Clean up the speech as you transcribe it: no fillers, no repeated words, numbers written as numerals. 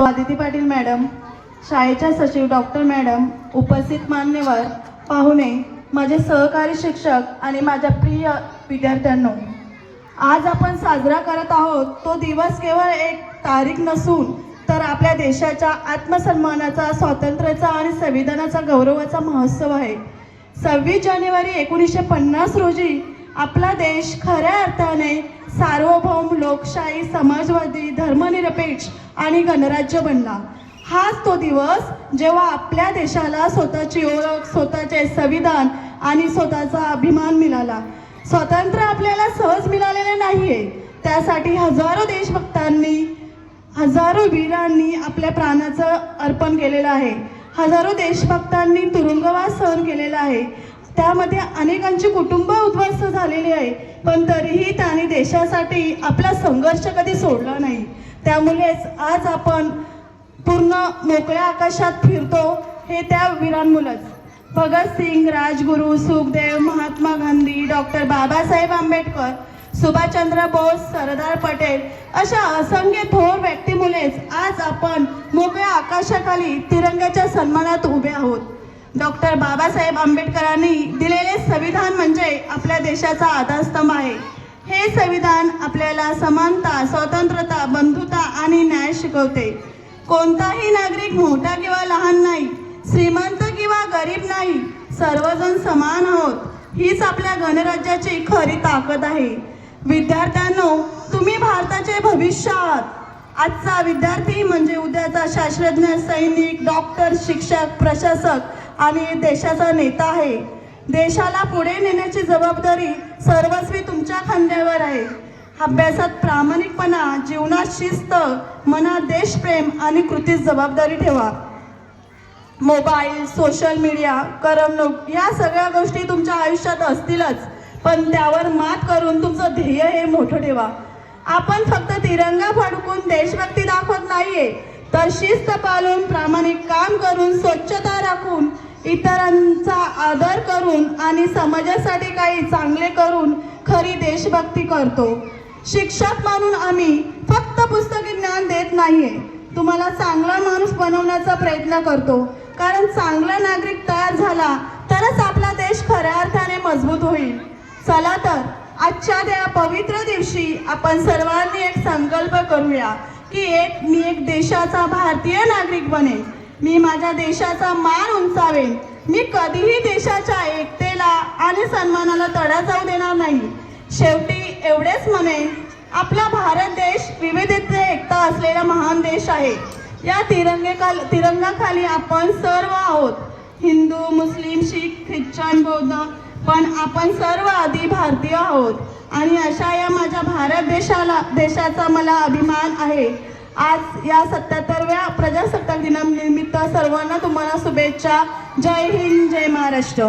Aditi Patil madam, शाळेच्या सचिव doctor madam, उपस्थित मान्यवर, पाहुणे, माझे सहकारी शिक्षक आणि माझ्या प्रिय विद्यार्थ्यांनो, आज आपण साजरा करत आहोत तो दिवस केवळ एक तारीख नसून तर आपल्या देशाच्या आत्मसन्मानाचा, स्वातंत्र्याचा आणि संविधानाचा गौरवाचा महोत्सव आहे. 26 जानेवारी 1950 रोजी आपला देश खऱ्या अर्थाने सार्वभौम, लोकशाही, समाजवादी, धर्मनिरपेक्ष आणि गणराज्य बनला. हाच तो दिवस जेव्हा आपल्या देशाला स्वतःची ओळख, स्वतःचे संविधान आणि स्वतःचा अभिमान मिळाला. स्वातंत्र्य आपल्याला सहज मिळालेले नाहीये. त्यासाठी हजारो देशभक्तांनी, हजारो वीरांनी आपल्या प्राणाचं अर्पण केलेलं आहे. हजारो देशभक्तांनी तुरुंगवास सहन केलेला आहे. त्यामध्ये अनेकांची कुटुंब उद्ध्वस्त झालेली आहे, पण तरीही त्यांनी देशासाठी आपला संघर्ष कधी सोडला नाही. त्यामुळेच आज आपण पूर्ण मोकळ्या आकाशात फिरतो, हे त्या वीरांमुळेच. भगतसिंग, राजगुरू, सुखदेव, महात्मा गांधी, डॉक्टर बाबासाहेब आंबेडकर, सुभाषचंद्र बोस, सरदार पटेल अशा असंख्य थोर व्यक्तीमुळेच आज आपण मोकळ्या आकाशाखाली तिरंग्याच्या सन्मानात उभे आहोत. डॉक्टर बाबासाहेब आंबेडकरांनी दिलेले संविधान म्हणजे आपल्या देशाचा आधारस्तंभ आहे. हे संविधान आपल्याला समानता, स्वतंत्रता, बंधुता आणि न्याय शिकवते. कोणताही नागरिक मोठा किंवा लहान नाही, श्रीमंत किंवा गरीब नाही, सर्वजण समान आहोत. हीच आपल्या गणराज्याची खरी ताकद आहे. विद्यार्थ्यांनो, तुम्ही भारताचे भविष्य आहात. आजचा विद्यार्थी म्हणजे उद्याचा शास्त्रज्ञ, सैनिक, डॉक्टर, शिक्षक, प्रशासक आणि देशाचा नेता आहे. देशाला पुढे नेण्याची जबाबदारी सर्वस्वी तुमच्या खांद्यावर आहे. अभ्यासात प्रामाणिकपणा, जीवनात शिस्त, मनात देशप्रेम आणि कृतीत जबाबदारी ठेवा. मोबाईल, सोशल मीडिया, करमणूक या सगळ्या गोष्टी तुमच्या आयुष्यात असतीलच, पण त्यावर मात करून तुमचं ध्येय हे मोठं ठेवा. आपण फक्त तिरंगा फडकून देशभक्ती दाखवत नाहीये, तर शिस्त पाळून, प्रामाणिक काम करून, स्वच्छता राखून, इतरांचा आदर करून आणि समाजासाठी काही चांगले करून खरी देशभक्ती करतो. शिक्षक म्हणून आम्ही फक्त पुस्तकी ज्ञान देत नाहीये, तुम्हाला चांगला माणूस बनवण्याचा प्रयत्न करतो. कारण चांगला नागरिक तयार झाला तरच आपला देश खऱ्या अर्थाने मजबूत होईल. चला तर आजच्या त्या पवित्र दिवशी आपण सर्वांनी एक संकल्प करूया की मी एक देशाचा भारतीय नागरिक बनेन. मी माझ्या देशाचा मान उंचावेन. मी कधीही देशाच्या एकतेला आणि सन्मानाला तडा जाऊ देणार नाही. शेवटी एवढेच म्हणेन, आपला भारत देश विविधतेत एकता असलेला महान देश आहे. या तिरंगाखाली आपण सर्व आहोत. हिंदू, मुस्लिम, शीख, ख्रिश्चन, बौद्ध, पण आपण सर्व आधी भारतीय आहोत. आणि अशा या माझ्या भारत देशाचा मला अभिमान आहे. आज या 77व्या प्रजासत्ताक दिनानिमित्त सर्वांना तुम्हाला शुभेच्छा. जय हिंद, जय महाराष्ट्र.